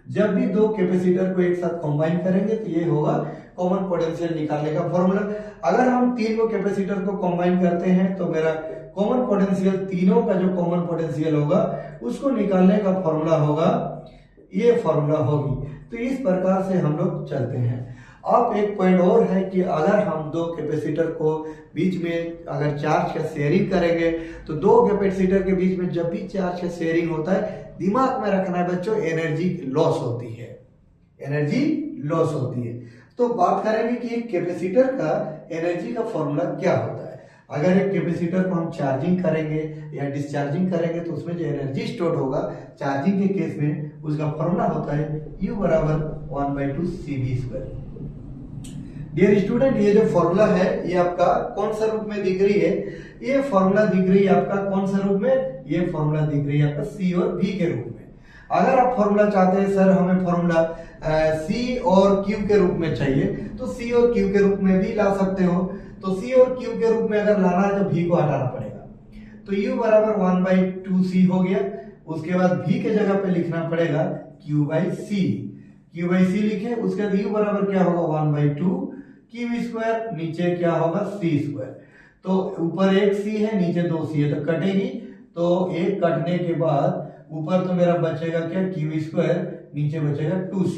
जब भी दो कैपेसिटर को एक साथ कंबाइन करेंगे तो ये होगा कॉमन पोटेंशियल निकालने का फॉर्मूला। अगर हम तीन को कैपेसिटर को कंबाइन करते हैं तो मेरा कॉमन पोटेंशियल, तीनों का जो कॉमन पोटेंशियल होगा उसको निकालने का फॉर्मूला होगा, ये फॉर्मूला होगी। तो इस प्रकार से हम लोग चलते हैं। अब एक पॉइंट और है कि अगर हम दो कैपेसिटर को बीच में अगर चार्ज का शेयरिंग करेंगे तो दो कैपेसिटर के बीच में जब भी चार्ज का शेयरिंग होता है दिमाग में रखना है बच्चों, एनर्जी लॉस होती है, एनर्जी लॉस होती है। तो बात करेंगे कि एक कैपेसिटर का एनर्जी का फॉर्मूला क्या होता है। अगर एक कैपेसिटर को हम चार्जिंग करेंगे या डिस्चार्जिंग करेंगे तो उसमें जो एनर्जी स्टोर होगा चार्जिंग के केस में उसका फॉर्मूला होता है U बराबर 1/2 CV²। डियर स्टूडेंट ये जो फॉर्मूला है ये आपका कौन सा रूप में दिख रही है, ये फॉर्मूला दिख रही है आपका कौन सा रूप में, ये फॉर्मूला दिख रही है आपका C और V के रूप में। अगर आप फॉर्मूला चाहते हैं सर हमें फॉर्मूला C और Q के रूप में चाहिए तो C और Q के रूप में भी ला सकते हो। तो C और Q के रूप में अगर लाना है तो V को हटाना पड़ेगा, तो U बराबर 1/2C हो गया। उसके बाद V के जगह पे लिखना पड़ेगा Q/C। Q/C लिखे, उसके बाद U बराबर क्या होगा 1/2 Q², नीचे क्या होगा C²। तो ऊपर एक C है नीचे दो C है तो कटेगी, तो एक कटने के बाद ऊपर तो मेरा बचेगा क्या Q², नीचे बचेगा 2C।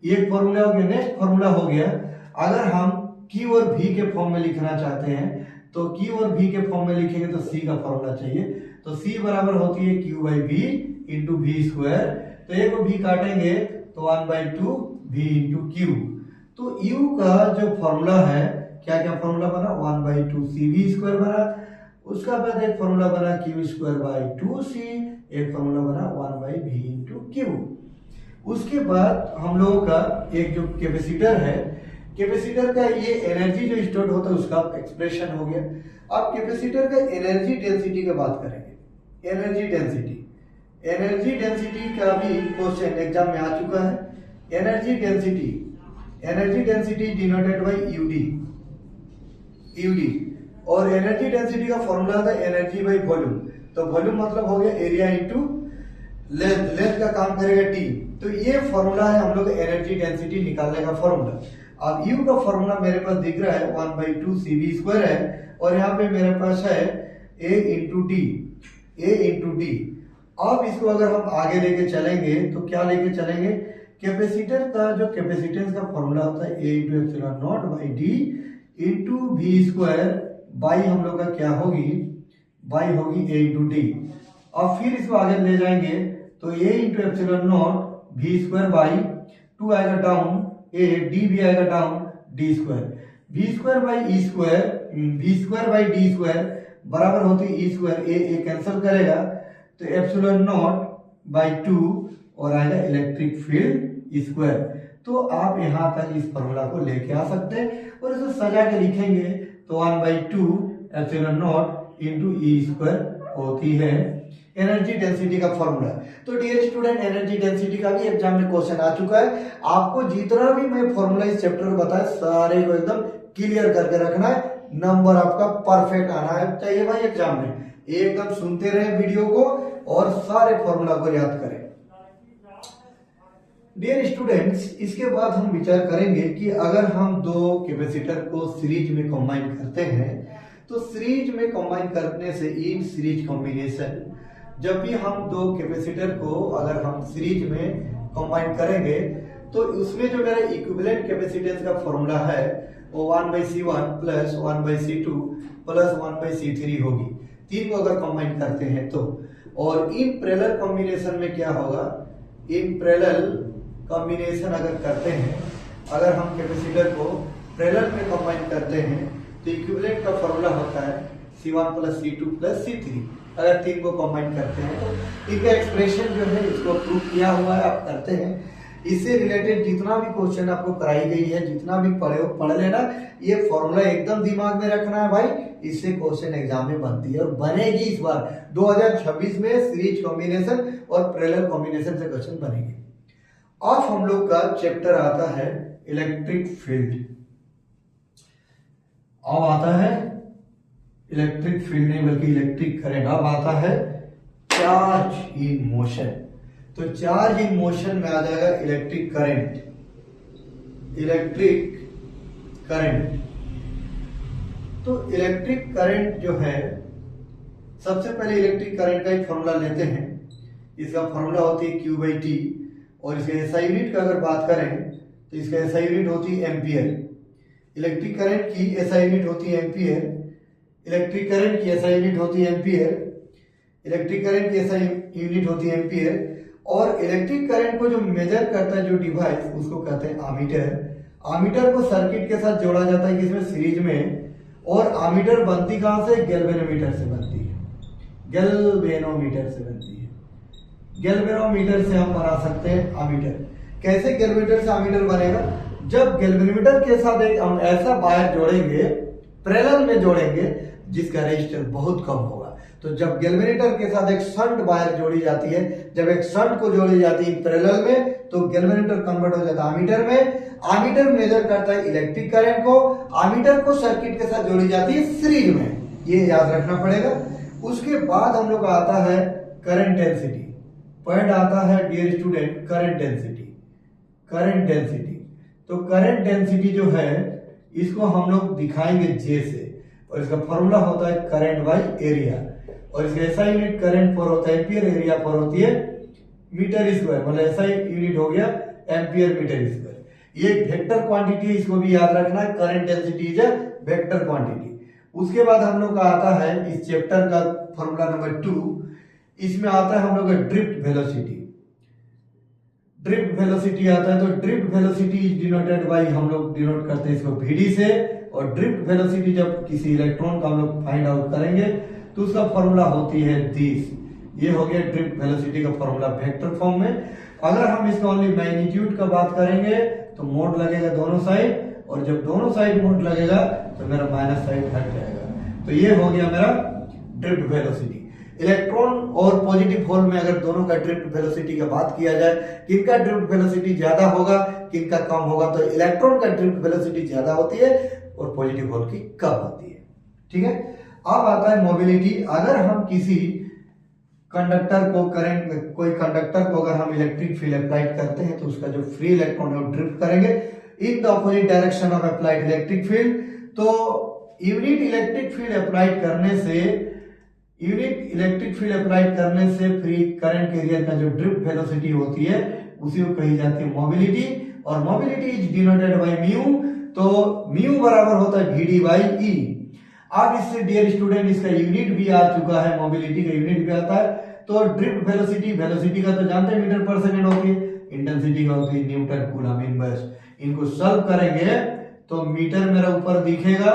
एक फॉर्मूला हो गया। नेक्स्ट फॉर्मूला हो गया अगर हम Q और V के फॉर्म में लिखना चाहते हैं तो Q और V के फॉर्म में लिखेंगे तो C का फॉर्मूला चाहिए, तो C बराबर होती है Q/V इंटू V²। तो एक V काटेंगे तो 1/2 V इंटू Q। तो U का जो फॉर्मूला है क्या क्या फॉर्मूला बना 1/2 CV² बना, उसका बाद एक फॉर्मूला बना Q²/2C, एक फॉर्मूला बना 1/V इंटू Q। उसके बाद हम लोगों का एक जो कैपेसिटर है, कैपेसिटर का ये एनर्जी जो स्टोर होता है उसका एक्सप्रेशन हो गया। अब कैपेसिटर का एनर्जी डेंसिटी की बात करेंगे। एनर्जी डेंसिटी, एनर्जी डेंसिटी का भी क्वेश्चन एग्जाम में आ चुका है। Energy density, energy density denoted by UD और एनर्जी डेंसिटी का फॉर्मूला था एनर्जी बाय वॉल्यूम। तो वॉल्यूम मतलब हो गया एरिया इनटू लेंथ, लेंथ का काम करेगा T। तो ये फॉर्मूला है हम लोग एनर्जी डेंसिटी निकालने का फॉर्मूला। अब U का फॉर्मूला मेरे पास दिख रहा है 1/2 CV² है, और यहाँ पे मेरे पास है A × D। अब इसको अगर हम आगे लेके चलेंगे तो क्या लेके चलेंगे, कैपेसिटर का जो कैपेसिटेंस का फॉर्मूला होता है A × E/D × V², बाई हम लोग का क्या होगी, बाई होगी A × D। अब फिर इसको आगे ले जाएंगे तो A × V²/2 आएगा डाउन, D भी आएगा डाउन, D²। V²/D² बराबर होती E², A कैंसिल करेगा तो ε0/2 और आएगा इलेक्ट्रिक फील्ड स्क्वायर। तो आप यहां तक इस फॉर्मूला को लेके आ सकते हैं और इसे सजा के लिखेंगे तो 1/2 ε0 × E² होती है एनर्जी डेंसिटी का फॉर्मूला। तो डियर स्टूडेंट, एनर्जी डेंसिटी का भी एग्जाम में क्वेश्चन आ चुका है। आपको जितना भी मैं फॉर्मूला इस चैप्टर में बताया सारे को एकदम क्लियर करके रखना है, नंबर आपका परफेक्ट आना है चाहिए भाई एग्जाम में। एकदम सुनते रहे वीडियो को और सारे फॉर्मूला को याद करें। डियर स्टूडेंट्स, इसके बाद हम विचार करेंगे कि अगर हम दो कैपेसिटर को सीरीज में कंबाइन करते हैं तो सीरीज में कंबाइन करने से इन सीरीज कॉम्बिनेशन, जब भी हम दो कैपेसिटर को अगर हम सीरीज में कंबाइन करेंगे तो उसमें जो मेरा इक्विवेलेंट कैपेसिटेंस का फॉर्मूला है वो 1/C1 + 1/C2 + 1/C3 होगी। तीन को अगर कंबाइन करते हैं तो, और इन पैरेलल कॉम्बिनेशन में क्या होगा, इन पैरेलल कॉम्बिनेशन अगर करते हैं, अगर हम कैपेसिटर को पैरेलल में कंबाइन करते हैं तो इक्विवेलेंट का फॉर्मूला होता है C1 + C2 + C3। अगर तीन को कंबाइन करते हैं तो इनका एक्सप्रेशन जो है इसको प्रूव किया हुआ है, आप करते हैं। इससे रिलेटेड जितना भी क्वेश्चन आपको कराई गई है, जितना भी पढ़े हो पढ़ लेना। ये फॉर्मूला एकदम दिमाग में रखना है भाई, इससे क्वेश्चन एग्जाम में बनती है और बनेगी इस बार 2026 में सीरीज कॉम्बिनेशन और पैरेलल कॉम्बिनेशन से क्वेश्चन बनेंगे। अब हम लोग का चैप्टर आता है इलेक्ट्रिक फील्ड। अब आता है इलेक्ट्रिक फील्ड नहीं बल्कि इलेक्ट्रिक करंट। अब आता है चार्ज इन मोशन। तो चार्ज इन मोशन में आ जाएगा इलेक्ट्रिक करंट। इलेक्ट्रिक करंट, तो इलेक्ट्रिक करंट जो है, सबसे पहले इलेक्ट्रिक करंट का एक फॉर्मूला लेते हैं। इसका फॉर्मूला होती है Q/T, और इसके एसआई यूनिट का अगर बात करें तो इसका एसआई यूनिट होती है एम्पियर। इलेक्ट्रिक करंट की एसआई यूनिट होती है एम्पियर। इलेक्ट्रिक करंट की एसआई यूनिट होती है एम्पियर। इलेक्ट्रिक करंट की एसआई यूनिट होती है एम्पियर। और इलेक्ट्रिक करंट को जो मेजर करता है जो डिवाइस, उसको कहते हैं आमीटर। आमीटर को सर्किट के साथ जोड़ा जाता है किसमें, सीरीज में। और आमीटर बनती कहां से, गैल्वेनोमीटर से बनती है। गैल्वेनोमीटर से बनती है। गैल्वेनोमीटर से हम बना सकते हैं आमीटर। कैसे गैल्वेनोमीटर से आमीटर बनेगा, जब गैल्वेनोमीटर के साथ एक हम ऐसा वायर जोड़ेंगे, पैरेलल में जोड़ेंगे जिसका रेजिस्टेंस बहुत कम होगा। तो जब गैल्वेनोमीटर के साथ एक शंट वायर जोड़ी जाती है, जब एक शंट को जोड़ी जाती है पैरेलल में, तो गैल्वेनोमीटर कन्वर्ट हो जाता है आमीटर में। आमीटर मेजर करता है इलेक्ट्रिक करंट को। आमीटर को सर्किट के साथ जोड़ी जाती है सीरीज में, ये याद रखना पड़ेगा। उसके बाद हम लोग आता है करंट डेंसिटी। पॉइंट आता है dear student current density. Current density, तो करंट डेंसिटी जो है इसको हम लोग दिखाएंगे J से, और इसका फॉर्मूला होता है करंट बाय एरिया। और इसका एसआई यूनिट करंट पर होता है एम्पियर, एरिया पर होती है मीटर स्क्वायर। मतलब एसआई यूनिट हो गया एम्पियर मीटर स्क्वायर। ये एक वेक्टर क्वांटिटी है, इसको भी याद रखना है। Current density is a vector quantity. उसके बाद हम लोग का आता है इस चैप्टर का फॉर्मूला नंबर 2। इसमें आता है हम लोग का ड्रिफ्ट वेलोसिटी। ड्रिफ्ट वेलोसिटी आता है, तो drift velocity is denoted by, हम लोग डिनोट करते हैं इसको VD से। और ड्रिफ्ट वेलोसिटी जब किसी इलेक्ट्रॉन का हम लोग फाइंड आउट करेंगे तो उसका फॉर्मूला होती है दिस। ये हो गया ड्रिफ्ट वेलोसिटी का फॉर्मूला वेक्टर फॉर्म में। अगर हम इसका ओनली मैग्नीट्यूड का बात करेंगे तो मोड लगेगा दोनों साइड, और जब दोनों साइड मोड लगेगा तो मेरा माइनस साइड हट जाएगा। तो ये हो गया मेरा ड्रिफ्ट वेलोसिटी। इलेक्ट्रॉन और पॉजिटिव होल में अगर दोनों का ड्रिफ्ट वेलोसिटी की बात किया जाए, किनका ड्रिफ्ट वेलोसिटी ज्यादा होगा, किनका कम होगा, तो इलेक्ट्रॉन का ड्रिफ्ट वेलोसिटी ज्यादा होती है और पॉजिटिव होल की कम होती है। ठीक है। अब आता है मोबिलिटी। अगर हम किसी कंडक्टर को करंट, कोई कंडक्टर को अगर हम इलेक्ट्रिक फील्ड अप्लाई करते हैं तो उसका जो फ्री इलेक्ट्रॉन है वो ड्रिफ्ट करेंगे। In the opposite direction of applied electric field. तो यूनिट इलेक्ट्रिक फील्ड अप्लाइड करने से फ्री करंट कैरियर का जो ड्रिफ्ट वेलोसिटी होती है उसी को कही जाती है मोबिलिटी, और mobility is denoted by mu. तो म्यू बराबर होता है VD बाई ई। अब इससे डियर स्टूडेंट इसका यूनिट भी आ चुका है, मोबिलिटी का यूनिट भी आता है। तो ड्रिफ्ट वेलोसिटी का तो जानते हैं मीटर पर सेकंड होती है, इंटेंसिटी का होती है न्यूटन कूलम इनवर्स। इनको सॉल्व करेंगे तो मीटर मेरा ऊपर दिखेगा,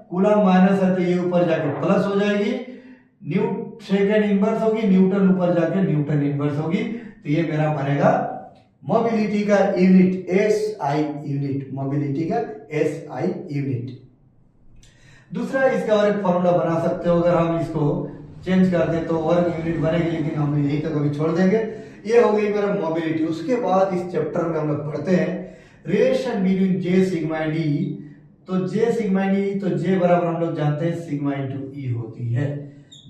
कूलम माइनस है तो ये ऊपर जाके प्लस हो जाएगी, सेकंड इनवर्स होगी, न्यूटन ऊपर जाके न्यूटन इनवर्स होगी। तो ये मेरा बनेगा मोबिलिटी का यूनिट, SI यूनिट, मोबिलिटी का SI यूनिट। दूसरा इसका और एक फॉर्मूला बना सकते हो, अगर हम इसको चेंज कर दें तो वर्क यूनिट बनेगी, लेकिन हम यही तक अभी छोड़ देंगे। ये हो गई मेरा मोबिलिटी। उसके बाद इस चैप्टर में हम लोग पढ़ते हैं relation between J sigma and E। तो J सिग्मा एंड E, तो J बराबर हम लोग जानते हैं सिग्मा इंटू E होती है,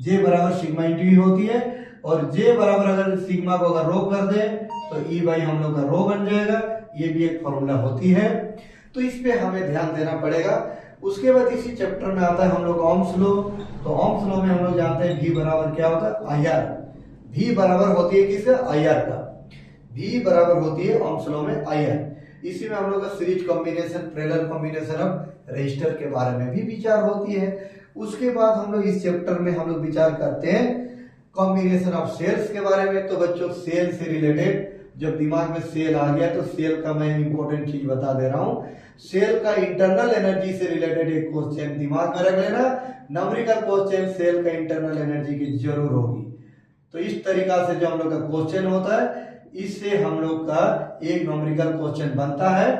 J बराबर सिग्मा इंटू E होती है। और J बराबर अगर सिग्मा को अगर रो कर दे तो E बाई हम लोग का रो बन जाएगा, ये भी एक फॉर्मूला होती है। तो इस पे हमें ध्यान देना पड़ेगा। उसके बाद इसी चैप्टर में आता है हम लोग ओम्स लॉ। तो ओम्स लॉ में हम लोग जानते हैं V बराबर क्या होता है IR। V बराबर होती है किसका, IR का। V बराबर होती है ओम्स लॉ में IR। इसी में हम लोग का series combination, parallel combination of resistor के बारे में भी विचार होती है। उसके बाद हम लोग इस चैप्टर में हम लोग विचार करते हैं कॉम्बिनेशन ऑफ सेल्स के बारे में। तो बच्चों सेल से रिलेटेड जब दिमाग में सेल आ गया तो सेल का मैं इंपॉर्टेंट चीज बता दे रहा हूं। सेल का इंटरनल एनर्जी से रिलेटेड एक क्वेश्चन दिमाग में रख लेना, न्यूमेरिकल क्वेश्चन सेल का इंटरनल एनर्जी की जरूर होगी। तो इस तरीका से जो हम लोग का क्वेश्चन होता है, इससे हम लोग का एक न्यूमेरिकल क्वेश्चन बनता है।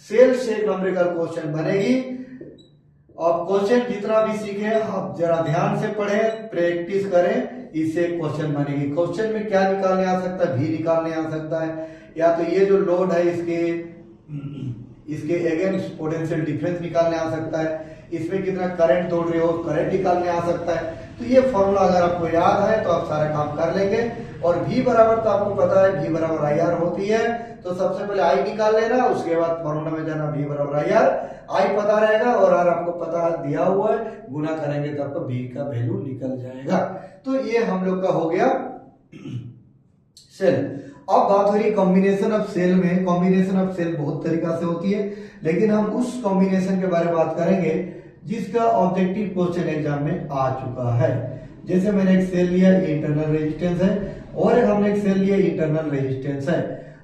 सेल से एक न्यूमेरिकल क्वेश्चन बनेगी। अब क्वेश्चन जितना भी सीखे आप जरा ध्यान से पढ़ें, प्रैक्टिस करें, इससे क्वेश्चन बनेगी। क्वेश्चन में क्या निकालने आ सकता है, भी निकालने आ सकता है, या तो ये जो लोड है इसके अगेंस्ट पोटेंशियल डिफरेंस निकालने आ सकता है, इसमें कितना करंट दौड़ रही हो करंट निकालने आ सकता है। तो ये फॉर्मूला अगर आपको याद है तो आप सारा काम कर लेंगे। और V बराबर तो आपको पता है V बराबर IR होती है। तो सबसे पहले I निकाल लेना, उसके बाद फॉर्मूला में जाना V बराबर IR। I पता रहेगा और R आपको पता दिया हुआ है, गुना करेंगे तो आपको V का वैल्यू निकल जाएगा। तो ये हम लोग का हो गया सेल। अब बात हो रही कॉम्बिनेशन ऑफ सेल में। कॉम्बिनेशन ऑफ सेल बहुत तरीका से होती है, लेकिन हम उस कॉम्बिनेशन के बारे में बात करेंगे जिसका ऑब्जेक्टिव क्वेश्चन एग्जाम में आ चुका है। जैसे मैंने एक सेल लिया, इंटरनल रेजिस्टेंस है, और हमने एक सेल लिया, इंटरनल रेजिस्टेंस है।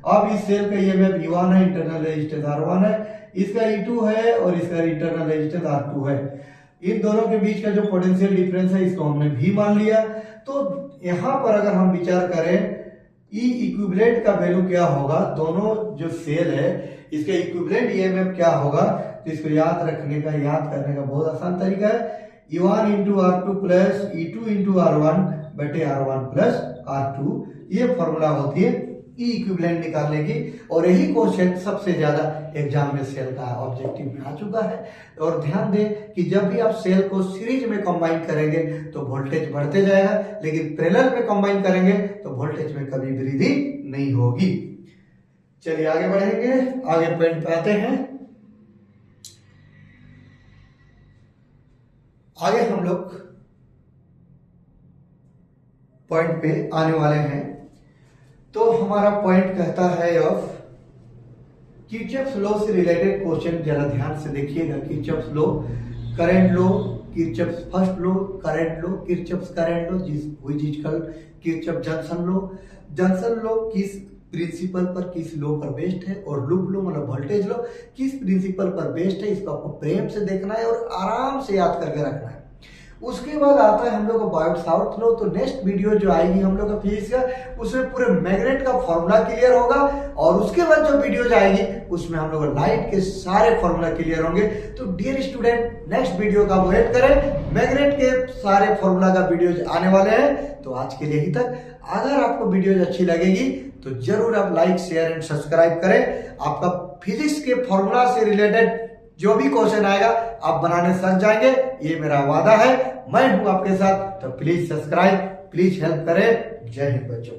अब इस सेल का EMF E1 है, इंटरनल रेजिस्टेंस R1 है, इसका E2 है और इसका इंटरनल रेजिस्टेंस R2 है। इन दोनों के बीच का जो पोटेंशियल डिफरेंस है इसको हमने V मान लिया। तो यहां पर अगर हम विचार करें E इक्विवेलेंट का वैल्यू क्या होगा, दोनों जो सेल है इसका इक्विवेलेंट EMF क्या होगा, तो इसको याद करने का बहुत आसान तरीका है। E1 into R2 plus E2 into R1 बटे R1 प्लस R2, ये फॉर्मूला होती है E इक्विवेलेंट निकालने की। और यही क्वेश्चन सबसे ज्यादा एग्जाम में सेल का ऑब्जेक्टिव में आ चुका है। और ध्यान दें कि जब भी आप सेल को सीरीज में कंबाइन करेंगे तो वोल्टेज बढ़ते जाएगा, लेकिन पैरेलल में कंबाइन करेंगे तो वोल्टेज में कभी वृद्धि नहीं होगी। चलिए आगे बढ़ेंगे, आगे पॉइंट पे आते हैं। आगे हम लोग पॉइंट पे आने वाले हैं। तो हमारा पॉइंट कहता है ऑफ किरचॉफ्स लॉ से रिलेटेड क्वेश्चन। जरा ध्यान से देखिएगा, Kirchhoff's law, current law, Kirchhoff's first law, current law, Kirchhoff's current law, which is called Kirchhoff junction law. Junction law किस प्रिंसिपल पर, किस लॉ पर बेस्ड है, और लूप लॉ मतलब वोल्टेज लॉ किस प्रिंसिपल पर बेस्ड है, इसको आपको प्रेम से देखना है और आराम से याद करके रखना है। उसके बाद आता है हम लोग का बायोट सावर्थ लॉ। तो नेक्स्ट वीडियो जो आएगी हम लोग का फिजिक्स का, उसमें पूरे मैग्नेट का फॉर्मूला क्लियर होगा। और उसके बाद जो वीडियो जाएगी उसमें हम लोग लाइट के सारे फॉर्मूला क्लियर होंगे। तो डियर स्टूडेंट, नेक्स्ट वीडियो का वेट करें, मैग्नेट के सारे फॉर्मूला का वीडियो आने वाले हैं। तो आज के लिए ही तक। अगर आपको वीडियो अच्छी लगेगी तो जरूर आप लाइक, शेयर एंड सब्सक्राइब करें। आपका फिजिक्स के फॉर्मूला से रिलेटेड जो भी क्वेश्चन आएगा आप बनाने सीख जाएंगे, ये मेरा वादा है। मैं हूं आपके साथ, तो प्लीज सब्सक्राइब, प्लीज हेल्प करें। जय हिंद बच्चों।